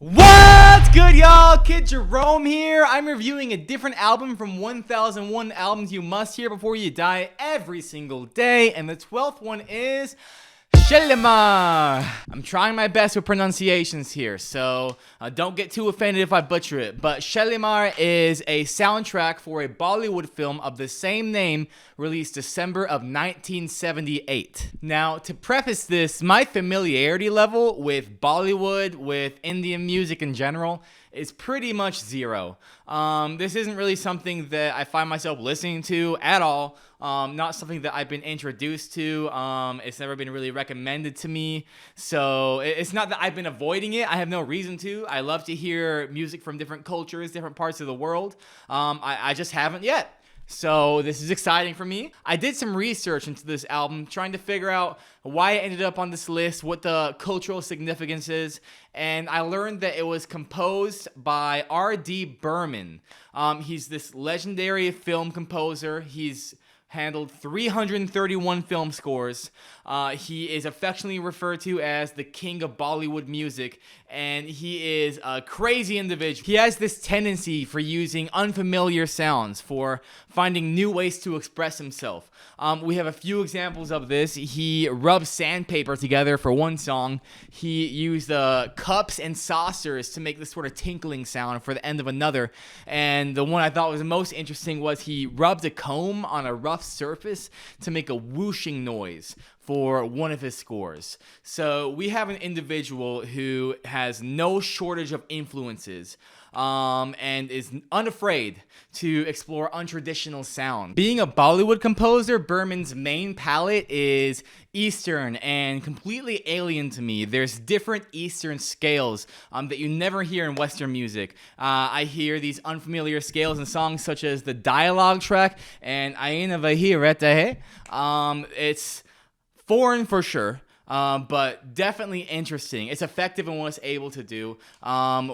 What's good, y'all? Kid Jerome here. I'm reviewing a different album from 1001 Albums You Must Hear Before You Die every single day, and the 12th one is Shalimar. I'm trying my best with pronunciations here, so don't get too offended if I butcher it, but Shalimar is a soundtrack for a Bollywood film of the same name released December of 1978. Now, to preface this, my familiarity level with Bollywood, with Indian music in general, is pretty much zero. This isn't really something that I find myself listening to at all. Not something that I've been introduced to. It's never been really recommended to me. So it's not that I've been avoiding it. I have no reason to. I love to hear music from different cultures, different parts of the world. I just haven't yet. So this is exciting for me. I did some research into this album, trying to figure out why it ended up on this list, what the cultural significance is, and I learned that it was composed by R.D. Burman. He's this legendary film composer. He's handled 331 film scores. He is affectionately referred to as the king of Bollywood music, and he is a crazy individual. He has this tendency for using unfamiliar sounds, for finding new ways to express himself. We have a few examples of this. He rubbed sandpaper together for one song. He used cups and saucers to make this sort of tinkling sound for the end of another. And the one I thought was the most interesting was he rubbed a comb on a rough surface to make a whooshing noise for one of his scores. So we have an individual who has no shortage of influences, and is unafraid to explore untraditional sound. Being a Bollywood composer, Burman's main palette is Eastern and completely alien to me. There's different Eastern scales that you never hear in Western music. I hear these unfamiliar scales in songs such as the dialogue track and Aina Vahi Rehta Hai. It's foreign for sure. But definitely interesting. It's effective in what it's able to do.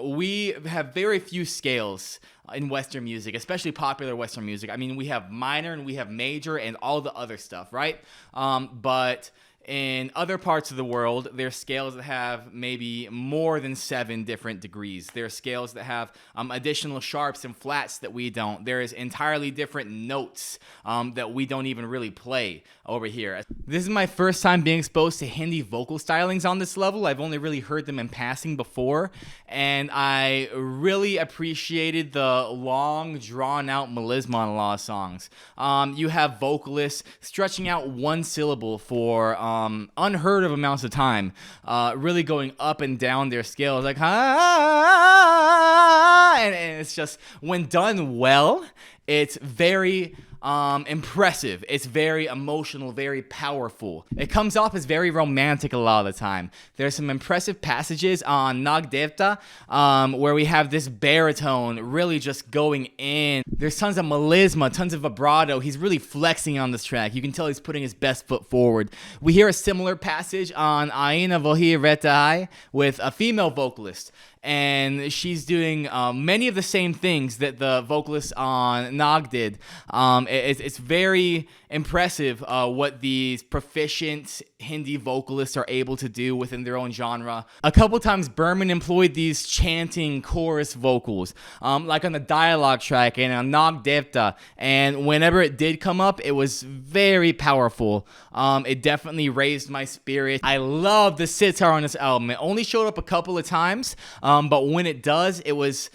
We have very few scales in Western music, especially popular Western music. I mean, we have minor and we have major and all the other stuff, right? But in other parts of the world, there are scales that have maybe more than 7 different degrees. There are scales that have additional sharps and flats that we don't. There is entirely different notes that we don't even really play over here. This is my first time being exposed to Hindi vocal stylings on this level. I've only really heard them in passing before, and I really appreciated the long, drawn-out melisma on a lot of songs. You have vocalists stretching out one syllable for unheard of amounts of time, really going up and down their scales, like and it's just, when done well, it's very impressive. It's very emotional, very powerful. It comes off as very romantic a lot of the time. There's some impressive passages on Nag Devta where we have this baritone really just going in. There's tons of melisma, tons of vibrato. He's really flexing on this track. You can tell he's putting his best foot forward. We hear a similar passage on Aina Vahi Rehta Hai with a female vocalist, and she's doing many of the same things that the vocalist on Nag did. It's very impressive what these proficient Hindi vocalists are able to do within their own genre. A couple times Burman employed these chanting chorus vocals, like on the dialogue track and on Nag Devta, and whenever it did come up, it was very powerful. It definitely raised my spirit. I love the sitar on this album. It only showed up a couple of times, but when it does, it was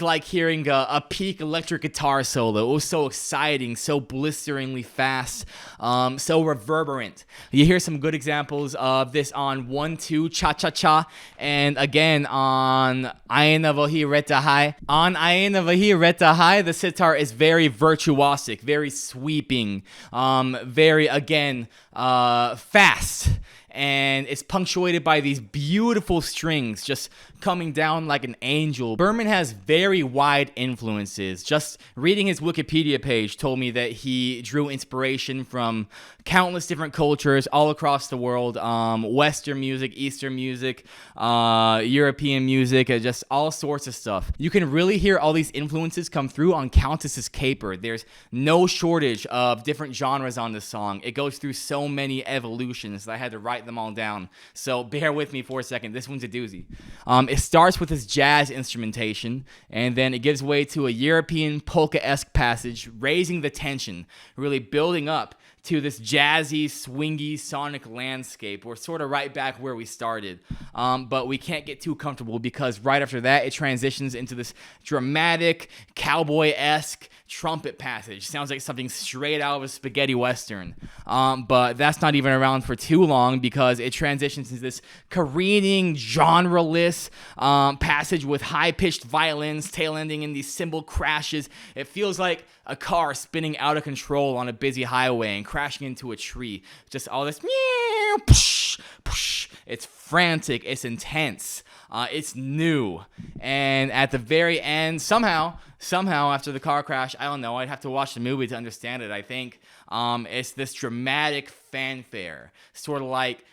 like hearing a peak electric guitar solo. It was so exciting, so blisteringly fast, so reverberant. You hear some good examples of this on 1-2 Cha Cha Cha, and again on Aina Vahi Rehta Hai. On Aina Vahi Rehta Hai, the sitar is very virtuosic, very sweeping, very, again, fast. And it's punctuated by these beautiful strings just coming down like an angel. Burman has very wide influences. Just reading his Wikipedia page told me that he drew inspiration from countless different cultures all across the world, Western music, Eastern music, European music, just all sorts of stuff. You can really hear all these influences come through on Countess's Caper. There's no shortage of different genres on this song. It goes through so many evolutions that I had to write them all down. So bear with me for a second. This one's a doozy. It starts with this jazz instrumentation, and then it gives way to a European polka-esque passage, raising the tension, really building up to this jazzy, swingy, sonic landscape. We're sort of right back where we started, but we can't get too comfortable because right after that, it transitions into this dramatic, cowboy-esque trumpet passage. Sounds like something straight out of a spaghetti western, but that's not even around for too long because it transitions into this careening, genreless passage with high-pitched violins, tail-ending in these cymbal crashes. It feels like a car spinning out of control on a busy highway and crashing into a tree. Just all this, it's frantic, it's intense, it's new, and at the very end, somehow after the car crash, I don't know, I'd have to watch the movie to understand it, I think, it's this dramatic fanfare, sort of like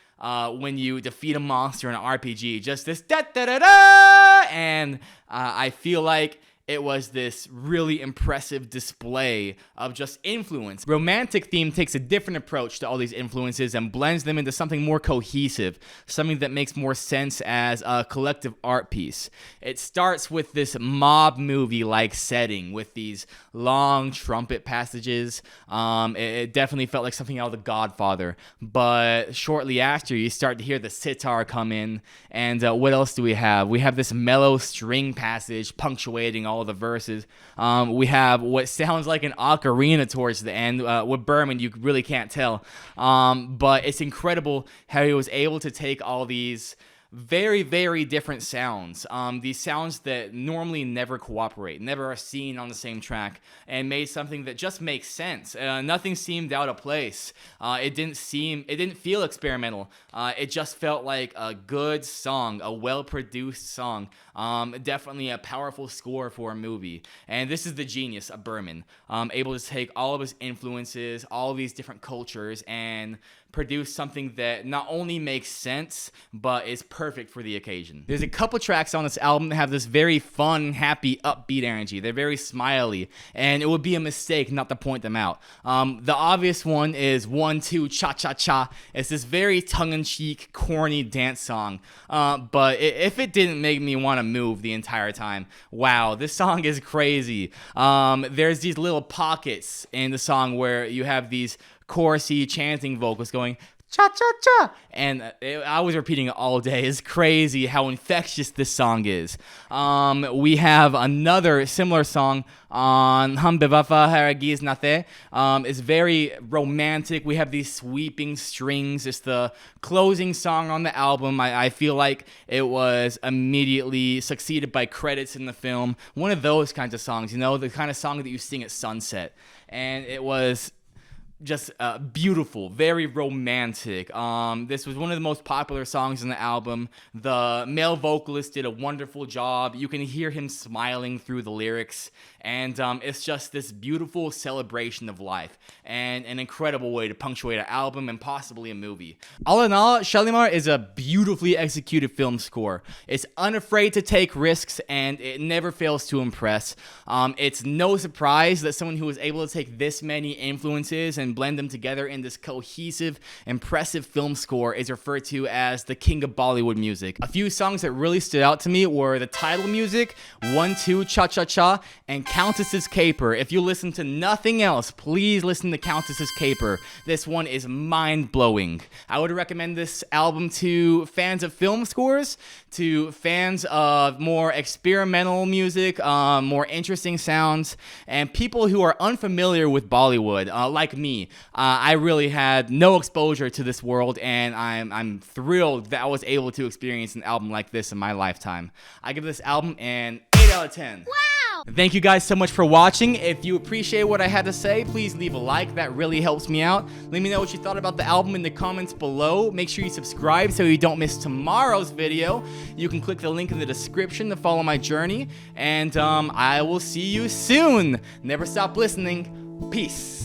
when you defeat a monster in an RPG, just this da-da-da-da, and I feel like it was this really impressive display of just influence. Romantic Theme takes a different approach to all these influences and blends them into something more cohesive, something that makes more sense as a collective art piece. It starts with this mob movie-like setting with these long trumpet passages. It definitely felt like something out of The Godfather. But shortly after, you start to hear the sitar come in. And what else do we have? We have this mellow string passage punctuating all the verses. We have what sounds like an ocarina towards the end. With Berman, you really can't tell. But it's incredible how he was able to take all these very, very different sounds. These sounds that normally never cooperate, never are seen on the same track, and made something that just makes sense. Nothing seemed out of place. It didn't feel experimental. It just felt like a good song, a well-produced song. Definitely a powerful score for a movie. And this is the genius of Berman, able to take all of his influences, all of these different cultures, and produce something that not only makes sense, but is perfect for the occasion. There's a couple tracks on this album that have this very fun, happy, upbeat energy. They're very smiley, and it would be a mistake not to point them out. The obvious one is 1, 2, Cha-Cha-Cha. It's this very tongue-in-cheek, corny dance song, but if it didn't make me want to move the entire time, wow, this song is crazy. There's these little pockets in the song where you have these chorusy chanting vocals going cha-cha-cha, and I was repeating it all day. It's crazy how infectious this song is. We have another similar song on Hum Bewafa Haragiz Nate. It's very romantic. We have these sweeping strings. It's the closing song on the album. I feel like it was immediately succeeded by credits in the film. One of those kinds of songs, you know, the kind of song that you sing at sunset. And it was just beautiful, very romantic. This was one of the most popular songs in the album. The male vocalist did a wonderful job. You can hear him smiling through the lyrics, and it's just this beautiful celebration of life and an incredible way to punctuate an album and possibly a movie. All in all, Shalimar is a beautifully executed film score. It's unafraid to take risks, and it never fails to impress. It's no surprise that someone who was able to take this many influences and blend them together in this cohesive, impressive film score is referred to as the king of Bollywood music. A few songs that really stood out to me were the title music, 1, 2, Cha-Cha-Cha, and Countess's Caper. If you listen to nothing else, please listen to Countess's Caper. This one is mind-blowing. I would recommend this album to fans of film scores, to fans of more experimental music, more interesting sounds, and people who are unfamiliar with Bollywood, like me. I really had no exposure to this world, and I'm thrilled that I was able to experience an album like this in my lifetime. I give this album an 8 out of 10. Wow! Thank you guys so much for watching. If you appreciate what I had to say, please leave a like. That really helps me out. Let me know what you thought about the album in the comments below. Make sure you subscribe so you don't miss tomorrow's video. You can click the link in the description to follow my journey. And I will see you soon. Never stop listening. Peace.